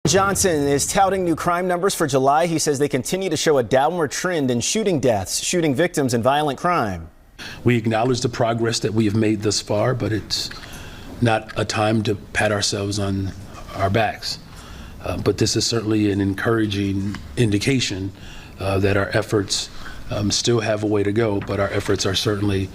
Johnson is touting new crime numbers for July. He says they continue to show a downward trend in shooting deaths, shooting victims, and violent crime. We acknowledge the progress that we have made thus far, but it's not a time to pat ourselves on our backs. But this is certainly an encouraging indication that our efforts still have a way to go, but our efforts are certainly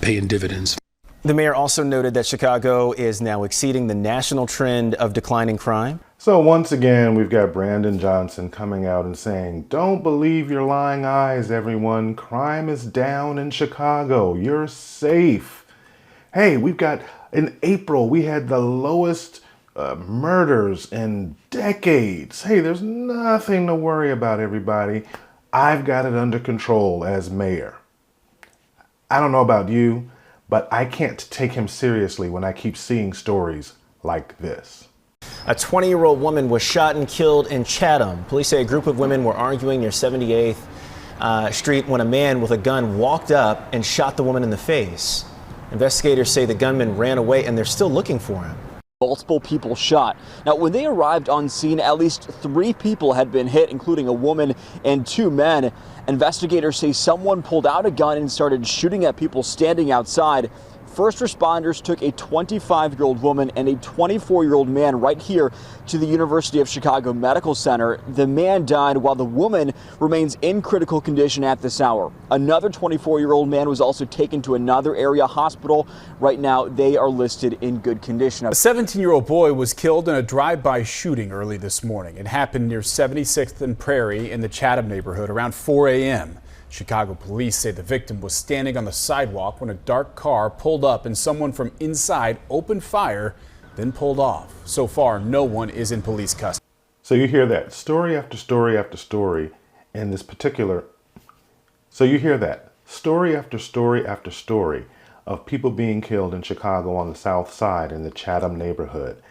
paying dividends. The mayor also noted that Chicago is now exceeding the national trend of declining crime. So once again, we've got Brandon Johnson coming out and saying, don't believe your lying eyes, everyone. Crime is down in Chicago. You're safe. Hey, we've got, in April, we had the lowest murders in decades. Hey, there's nothing to worry about, everybody. I've got it under control as mayor. I don't know about you, but I can't take him seriously when I keep seeing stories like this. A 20-year-old woman was shot and killed in Chatham. Police say a group of women were arguing near 78th Street when a man with a gun walked up and shot the woman in the face. Investigators say the gunman ran away and they're still looking for him. Multiple people shot. Now, when they arrived on scene, at least 3 people had been hit, including a woman and 2 men. Investigators say someone pulled out a gun and started shooting at people standing outside. First responders took a 25-year-old woman and a 24-year-old man right here to the University of Chicago Medical Center. The man died while the woman remains in critical condition at this hour. Another 24-year-old man was also taken to another area hospital. Right now, they are listed in good condition. A 17-year-old boy was killed in a drive-by shooting early this morning. It happened near 76th and Prairie in the Chatham neighborhood around 4 a.m. Chicago police say the victim was standing on the sidewalk when a dark car pulled up and someone from inside opened fire, then pulled off. So far, no one is in police custody. So you hear that story after story after story in this particular. So you hear that story after story after story of people being killed in Chicago on the South Side in the Chatham neighborhood.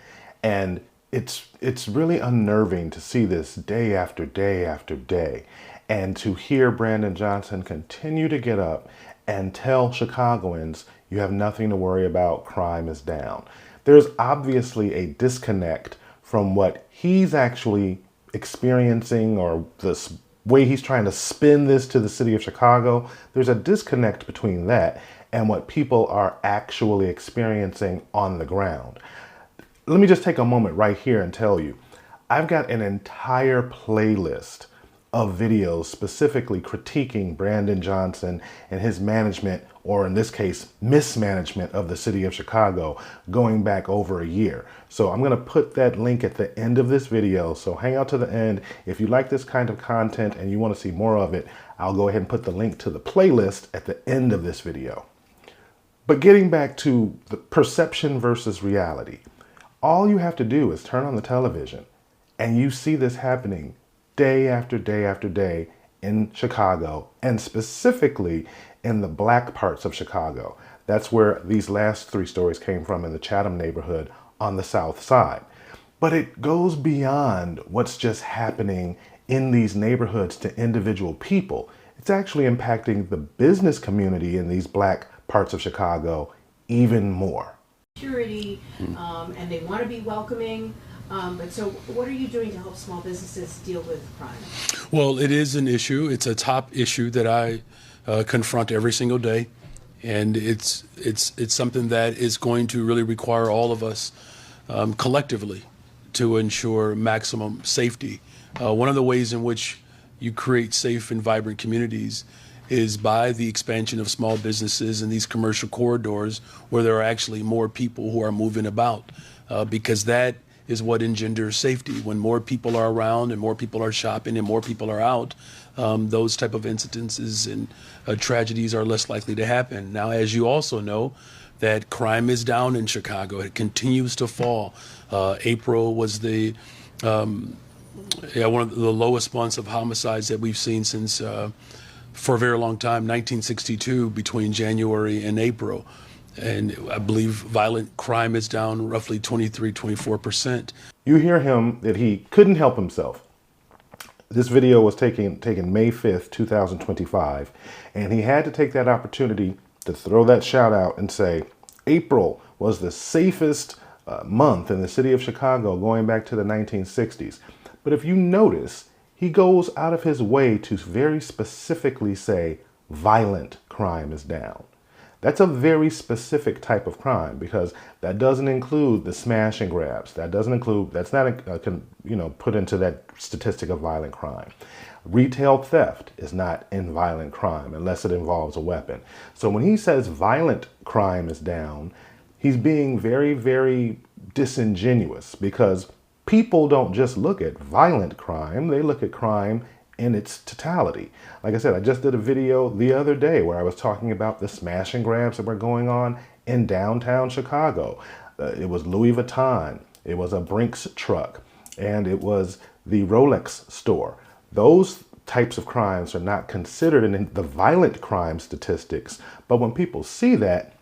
And it's really unnerving to see this day after day after day. And to hear Brandon Johnson continue to get up and tell Chicagoans, you have nothing to worry about, crime is down. There's obviously a disconnect from what he's actually experiencing or the way he's trying to spin this to the city of Chicago. There's a disconnect between that and what people are actually experiencing on the ground. Let me just take a moment right here and tell you, I've got an entire playlist of videos specifically critiquing Brandon Johnson and his management, or in this case, mismanagement of the city of Chicago going back over a year. So I'm gonna put that link at the end of this video, so hang out to the end. If you like this kind of content and you wanna see more of it, I'll go ahead and put the link to the playlist at the end of this video. But getting back to the perception versus reality, all you have to do is turn on the television and you see this happening day after day after day in Chicago, and specifically in the black parts of Chicago. That's where these last 3 stories came from, in the Chatham neighborhood on the South Side. But it goes beyond what's just happening in these neighborhoods to individual people. It's actually impacting the business community in these black parts of Chicago even more. Security, and they want to be welcoming. But so what are you doing to help small businesses deal with crime? Well, it is an issue. It's a top issue that I confront every single day. And it's something that is going to really require all of us collectively to ensure maximum safety. One of the ways in which you create safe and vibrant communities is by the expansion of small businesses in these commercial corridors where there are actually more people who are moving about, because that is what engenders safety. When more people are around and more people are shopping and more people are out, those type of incidences and tragedies are less likely to happen. Now, as you also know, that crime is down in Chicago. It continues to fall. April was one of the lowest months of homicides that we've seen since, for a very long time, 1962, between January and April. And I believe violent crime is down roughly 24%. You hear him that he couldn't help himself. This video was taken May 5th, 2025, and he had to take that opportunity to throw that shout out and say, April was the safest month in the city of Chicago going back to the 1960s. But if you notice, he goes out of his way to very specifically say violent crime is down. That's a very specific type of crime because that doesn't include the smash and grabs. That's not put into that statistic of violent crime. Retail theft is not in violent crime unless it involves a weapon. So when he says violent crime is down, he's being very, very disingenuous because people don't just look at violent crime, they look at crime in its totality. Like I said, I just did a video the other day where I was talking about the smash and grabs that were going on in downtown Chicago. It was Louis Vuitton, it was a Brinks truck, and it was the Rolex store. Those types of crimes are not considered in the violent crime statistics, but when people see that,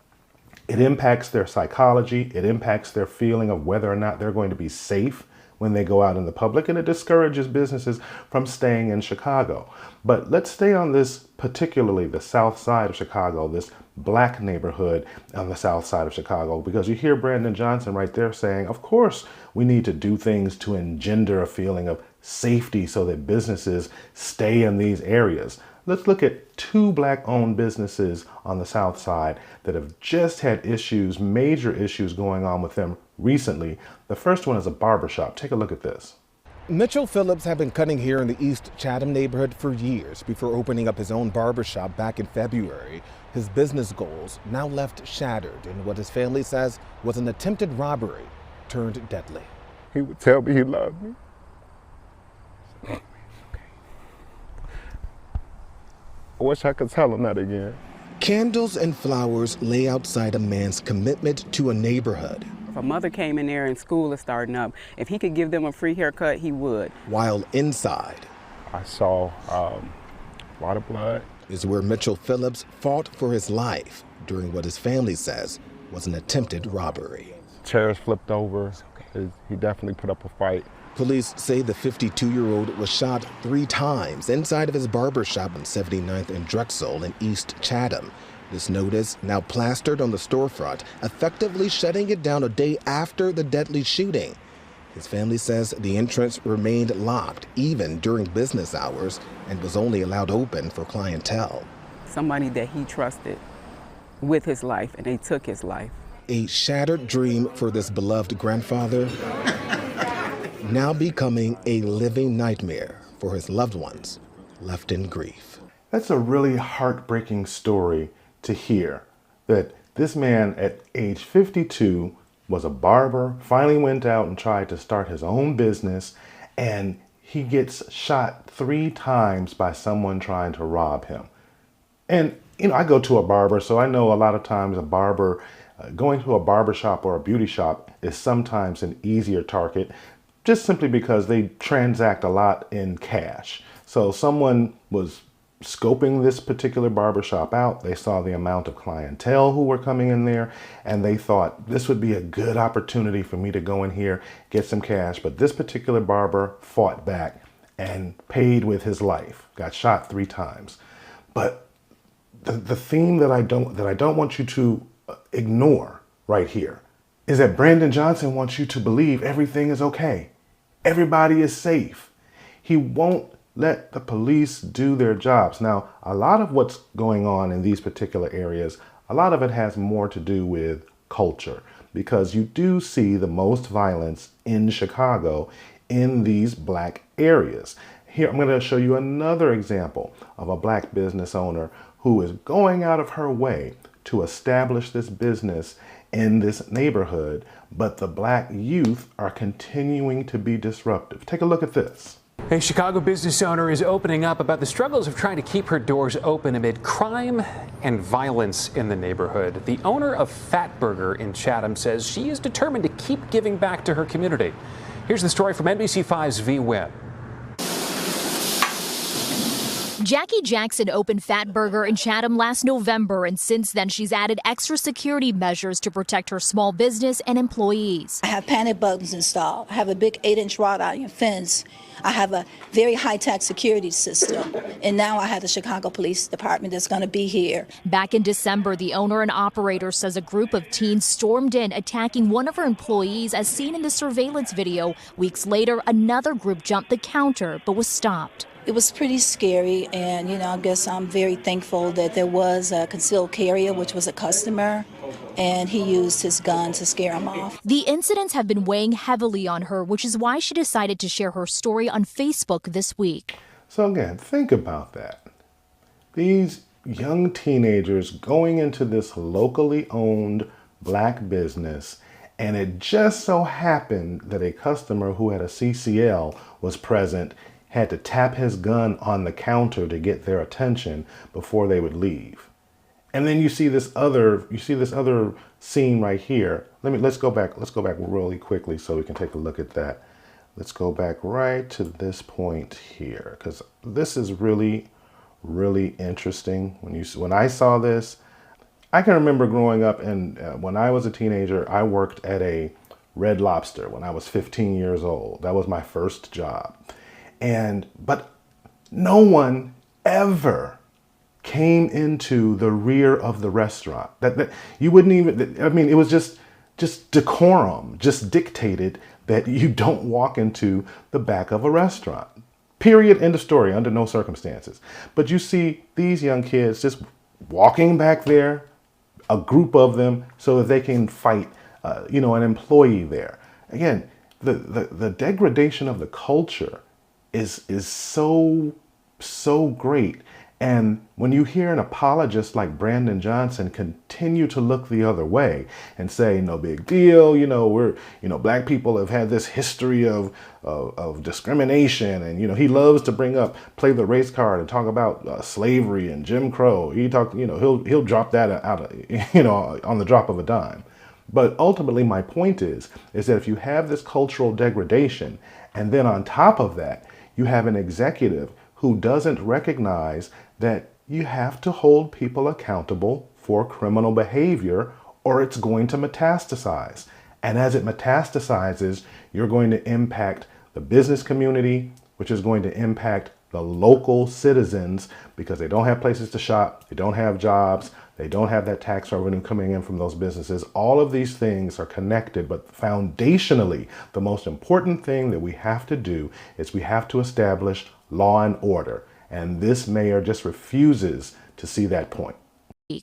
it impacts their psychology, it impacts their feeling of whether or not they're going to be safe when they go out in the public, and it discourages businesses from staying in Chicago. But let's stay on this, particularly the south side of Chicago, this black neighborhood on the south side of Chicago, because you hear Brandon Johnson right there saying, of course, we need to do things to engender a feeling of safety so that businesses stay in these areas. Let's look at two black-owned businesses on the south side that have just had issues, major issues going on with them recently. The first one is a barbershop. Take a look at this. Mitchell Phillips had been cutting hair in the East Chatham neighborhood for years before opening up his own barbershop back in February. His business goals now left shattered in what his family says was an attempted robbery turned deadly. He would tell me he loved me. I wish I could tell him that again. Candles and flowers lay outside a man's commitment to a neighborhood. If a mother came in there and school is starting up, if he could give them a free haircut, he would. While inside, I saw a lot of blood. Is where Mitchell Phillips fought for his life during what his family says was an attempted robbery. Chairs flipped over. He definitely put up a fight. Police say the 52-year-old was shot 3 times inside of his barbershop on 79th and Drexel in East Chatham. This notice, now plastered on the storefront, effectively shutting it down a day after the deadly shooting. His family says the entrance remained locked even during business hours and was only allowed open for clientele. Somebody that he trusted with his life, and they took his life. A shattered dream for this beloved grandfather, now becoming a living nightmare for his loved ones left in grief. That's a really heartbreaking story to hear, that this man at age 52 was a barber, finally went out and tried to start his own business, and he gets shot 3 times by someone trying to rob him. And, I go to a barber, so I know a lot of times a barber, going to a barbershop or a beauty shop is sometimes an easier target, just simply because they transact a lot in cash. So someone was scoping this particular barbershop out. They saw the amount of clientele who were coming in there, and they thought this would be a good opportunity for me to go in here, get some cash. But this particular barber fought back and paid with his life, got shot 3 times. But the theme that I don't want you to ignore right here is that Brandon Johnson wants you to believe everything is okay. Everybody is safe. He won't let the police do their jobs. Now, a lot of what's going on in these particular areas, a lot of it has more to do with culture, because you do see the most violence in Chicago in these black areas. Here, I'm going to show you another example of a black business owner who is going out of her way to establish this business in this neighborhood, but the black youth are continuing to be disruptive. Take a look at this. A Chicago business owner is opening up about the struggles of trying to keep her doors open amid crime and violence in the neighborhood. The owner of Fatburger in Chatham says she is determined to keep giving back to her community. Here's the story from NBC5's V. Webb. Jackie Jackson opened Fatburger in Chatham last November, and since then she's added extra security measures to protect her small business and employees. I have panic buttons installed. I have a big 8-inch wrought iron fence. I have a very high-tech security system. And now I have the Chicago Police Department that's going to be here. Back in December, the owner and operator says a group of teens stormed in, attacking one of her employees as seen in the surveillance video. Weeks later, another group jumped the counter but was stopped. It was pretty scary, and I guess I'm very thankful that there was a concealed carrier, which was a customer, and he used his gun to scare him off. The incidents have been weighing heavily on her, which is why she decided to share her story on Facebook this week. So again, think about that. These young teenagers going into this locally owned black business, and it just so happened that a customer who had a CCL was present, had to tap his gun on the counter to get their attention before they would leave. And then you see this other scene right here. Let's go back really quickly so we can take a look at that. Let's go back right to this point here, because this is really, really interesting. When I saw this, I can remember growing up, and when I was a teenager, I worked at a Red Lobster when I was 15 years old. That was my first job. But no one ever came into the rear of the restaurant. That you wouldn't even, I mean, it was just decorum, just dictated that you don't walk into the back of a restaurant. Period, end of story, under no circumstances. But you see these young kids just walking back there, a group of them, so that they can fight, an employee there. Again, the degradation of the culture is so great. And when you hear an apologist like Brandon Johnson continue to look the other way and say, no big deal, black people have had this history of discrimination, and he loves to play the race card and talk about slavery and Jim Crow. He'll drop that out on the drop of a dime. But ultimately, my point is that if you have this cultural degradation, and then on top of that, you have an executive who doesn't recognize that you have to hold people accountable for criminal behavior, or it's going to metastasize. And as it metastasizes, you're going to impact the business community, which is going to impact the local citizens, because they don't have places to shop, they don't have jobs, they don't have that tax revenue coming in from those businesses. All of these things are connected, but foundationally, the most important thing that we have to do is we have to establish law and order. And this mayor just refuses to see that point.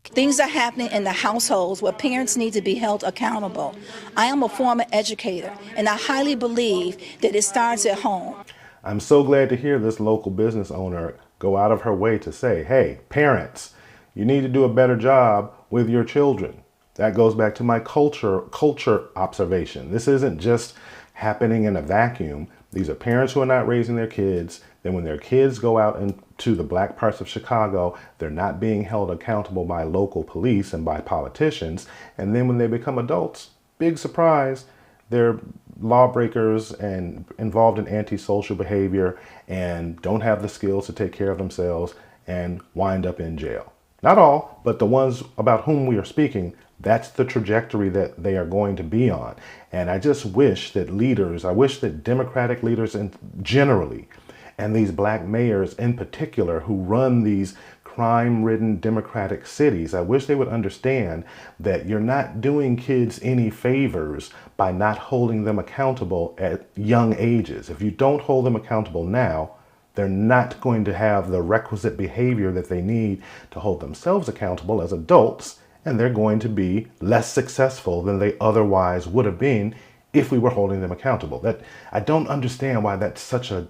Things are happening in the households where parents need to be held accountable. I am a former educator, and I highly believe that it starts at home. I'm so glad to hear this local business owner go out of her way to say, hey, parents, you need to do a better job with your children. That goes back to my culture observation. This isn't just happening in a vacuum. These are parents who are not raising their kids. Then when their kids go out into the black parts of Chicago, they're not being held accountable by local police and by politicians. And then when they become adults, big surprise, they're lawbreakers and involved in antisocial behavior and don't have the skills to take care of themselves and wind up in jail. Not all, but the ones about whom we are speaking, that's the trajectory that they are going to be on. And I just wish that Democratic leaders generally, and these black mayors in particular who run these crime-ridden Democratic cities, I wish they would understand that you're not doing kids any favors by not holding them accountable at young ages. If you don't hold them accountable now, they're not going to have the requisite behavior that they need to hold themselves accountable as adults, and they're going to be less successful than they otherwise would have been if we were holding them accountable. That I don't understand why that's such a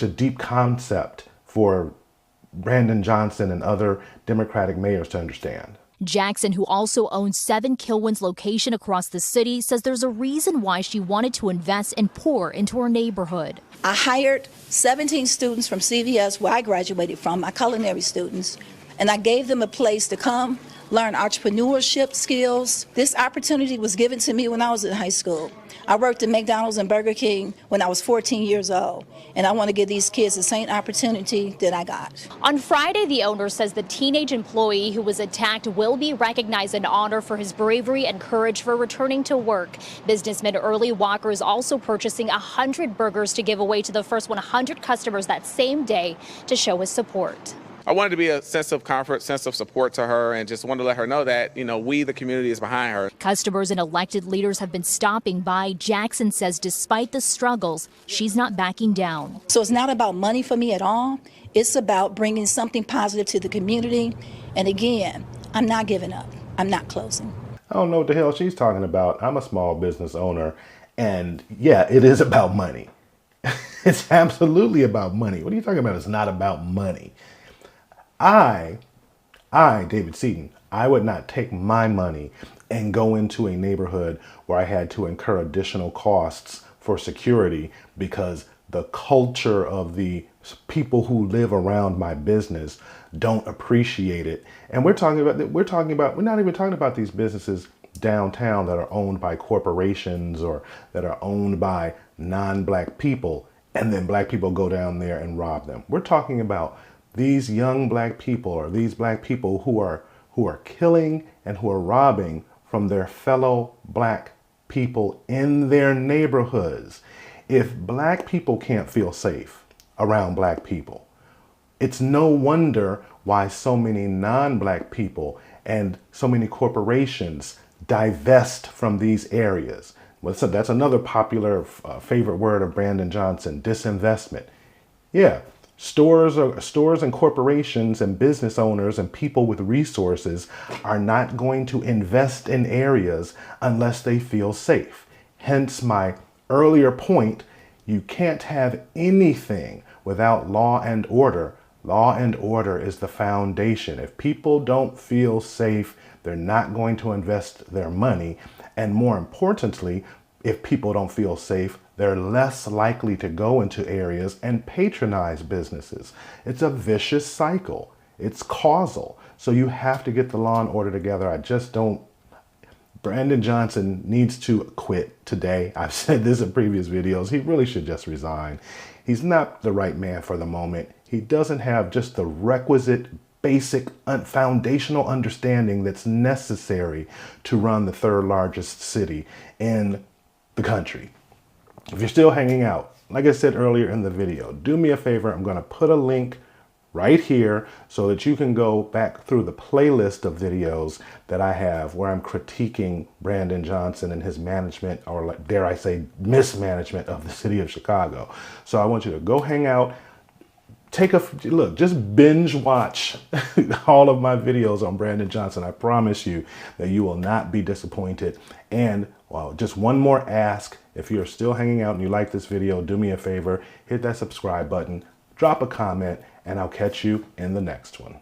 deep concept for Brandon Johnson and other Democratic mayors to understand. Jackson, who also owns 7 Kilwins locations across the city, says there's a reason why she wanted to invest and pour into her neighborhood. I hired 17 students from CVS, where I graduated from, my culinary students, and I gave them a place to come learn entrepreneurship skills. This opportunity was given to me when I was in high school. I worked at McDonald's and Burger King when I was 14 years old, and I want to give these kids the same opportunity that I got. On Friday, the owner says the teenage employee who was attacked will be recognized and honored for his bravery and courage for returning to work. Businessman Early Walker is also purchasing 100 burgers to give away to the first 100 customers that same day to show his support. I wanted to be a sense of comfort, sense of support to her, and just wanted to let her know that, we, the community, is behind her. Customers and elected leaders have been stopping by. Jackson says despite the struggles, she's not backing down. So it's not about money for me at all. It's about bringing something positive to the community. And again, I'm not giving up. I'm not closing. I don't know what the hell she's talking about. I'm a small business owner, and yeah, it is about money. It's absolutely about money. What are you talking about? It's not about money. I, David Seaton, I would not take my money and go into a neighborhood where I had to incur additional costs for security because the culture of the people who live around my business don't appreciate it. And we're not even talking about these businesses downtown that are owned by corporations or that are owned by non-black people, and then black people go down there and rob them. We're talking about these young black people, or these black people who are killing and who are robbing from their fellow black people in their neighborhoods. If black people can't feel safe around black people, it's no wonder why so many non-black people and so many corporations divest from these areas. Well, so that's another popular favorite word of Brandon Johnson, disinvestment. Yeah. Stores and corporations and business owners and people with resources are not going to invest in areas unless they feel safe. Hence my earlier point, you can't have anything without law and order. Law and order is the foundation. If people don't feel safe, they're not going to invest their money. And more importantly, if people don't feel safe, they're less likely to go into areas and patronize businesses. It's a vicious cycle. It's causal. So you have to get the law and order together. Brandon Johnson needs to quit today. I've said this in previous videos. He really should just resign. He's not the right man for the moment. He doesn't have just the requisite basic foundational understanding that's necessary to run the third largest city in the country. If you're still hanging out, like I said earlier in the video, do me a favor. I'm going to put a link right here so that you can go back through the playlist of videos that I have where I'm critiquing Brandon Johnson and his management, or dare I say mismanagement of the city of Chicago. So I want you to go hang out. Look, just binge watch all of my videos on Brandon Johnson. I promise you that you will not be disappointed. And well, just one more ask. If you're still hanging out and you like this video, do me a favor, hit that subscribe button, drop a comment, and I'll catch you in the next one.